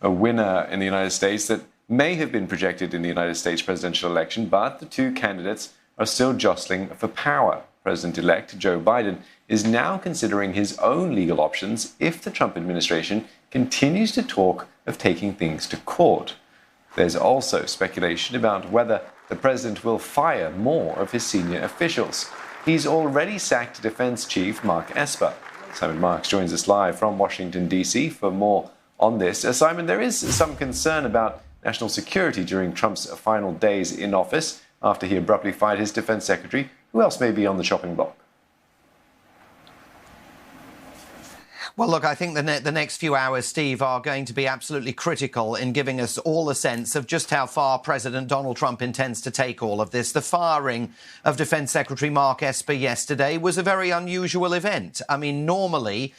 a winner in the United States that may have been projected in the United States presidential election, but the two candidates are still jostling for power. President-elect Joe Biden is now considering his own legal options if the Trump administration continues to talk of taking things to court. There's also speculation about whether the president will fire more of his senior officials. He's already sacked Defense Chief Mark Esper. Simon Marks joins us live from Washington, D.C. for more on this. Simon, there is some concern about national security during Trump's final days in office after he abruptly fired his defense secretary. Who else may be on the chopping block? Well, look, I think the next few hours, Steve, are going to be absolutely critical in giving us all a sense of just how far President Donald Trump intends to take all of this. The firing of Defense Secretary Mark Esper yesterday was a very unusual event. I mean, normally,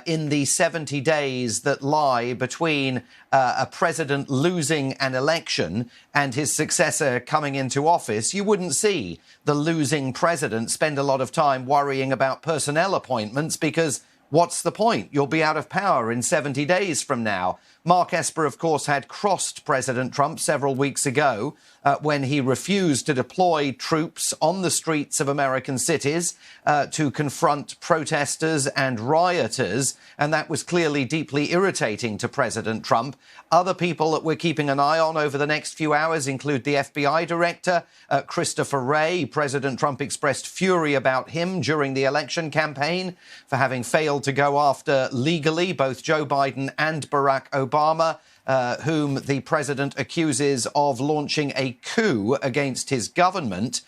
in the 70 days that lie between a president losing an election and his successor coming into office, you wouldn't see the losing president spend a lot of time worrying about personnel appointments because what's the point? You'll be out of power in 70 days from now. Mark Esper, of course, had crossed President Trump several weeks ago when he refused to deploy troops on the streets of American cities to confront protesters and rioters. And that was clearly deeply irritating to President Trump. Other people that we're keeping an eye on over the next few hours include the FBI director, Christopher Wray. President Trump expressed fury about him during the election campaign for having failed to go after legally both Joe Biden and Barack Obama, whom the president accuses of launching a coup against his government.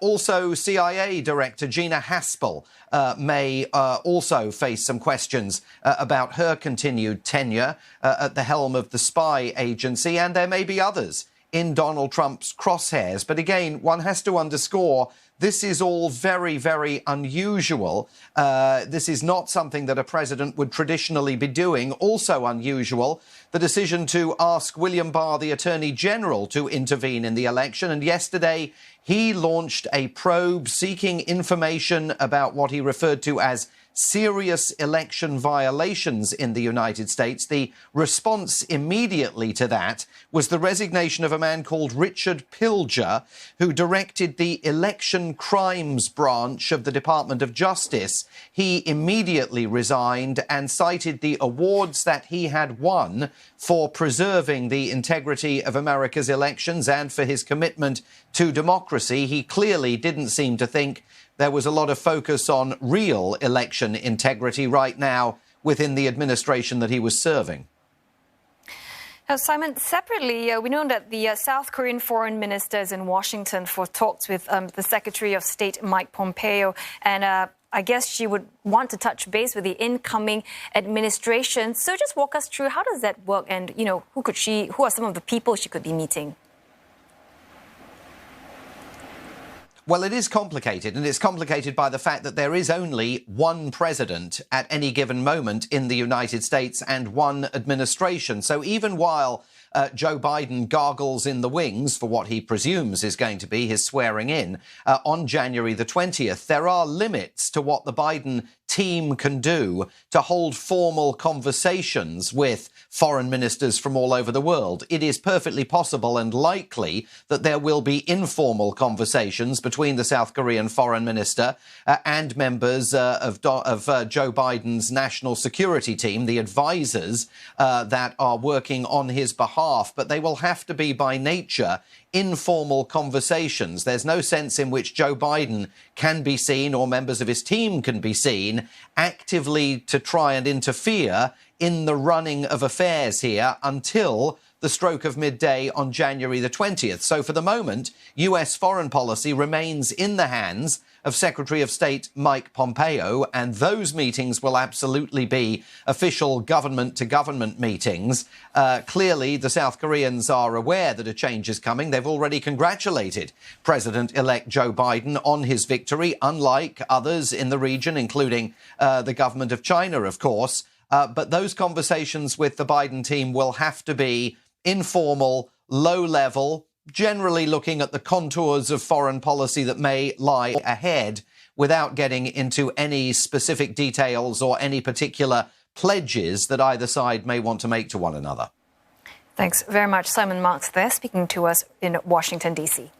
Also, CIA Director Gina Haspel may also face some questions about her continued tenure at the helm of the spy agency, and there may be others in Donald Trump's crosshairs. But again, one has to underscore this is all very, very unusual. This is not something that a president would traditionally be doing. Also unusual, the decision to ask William Barr, the Attorney General, to intervene in the election. And yesterday, he launched a probe seeking information about what he referred to as serious election violations in the United States. The response immediately to that was the resignation of a man called Richard Pilger, who directed the Election Crimes Branch of the Department of Justice. He immediately resigned and cited the awards that he had won for preserving the integrity of America's elections and for his commitment to democracy. He clearly didn't seem to think there was a lot of focus on real election integrity right now within the administration that he was serving. Simon, separately, we know that the South Korean foreign minister is in Washington for talks with the Secretary of State, Mike Pompeo, and I guess she would want to touch base with the incoming administration. So just walk us through, how does that work? And, you know, who are some of the people she could be meeting? Well, it is complicated, and it's complicated by the fact that there is only one president at any given moment in the United States and one administration. So even while Joe Biden gargles in the wings for what he presumes is going to be his swearing in on January the 20th, there are limits to what the Biden team can do to hold formal conversations with foreign ministers from all over the world. It is perfectly possible and likely that there will be informal conversations between the South Korean foreign minister and members of Joe Biden's national security team, the advisors that are working on his behalf. But they will have to be, by nature, informal conversations. There's no sense in which Joe Biden can be seen, or members of his team can be seen, actively to try and interfere in the running of affairs here until the stroke of midday on January the 20th. So for the moment, US foreign policy remains in the hands of Secretary of State Mike Pompeo, and those meetings will absolutely be official government-to-government meetings. Clearly, the South Koreans are aware that a change is coming. They've already congratulated President-elect Joe Biden on his victory, unlike others in the region, including the government of China, of course. But those conversations with the Biden team will have to be informal, low-level, generally looking at the contours of foreign policy that may lie ahead without getting into any specific details or any particular pledges that either side may want to make to one another. Thanks very much. Simon Marks there speaking to us in Washington, D.C.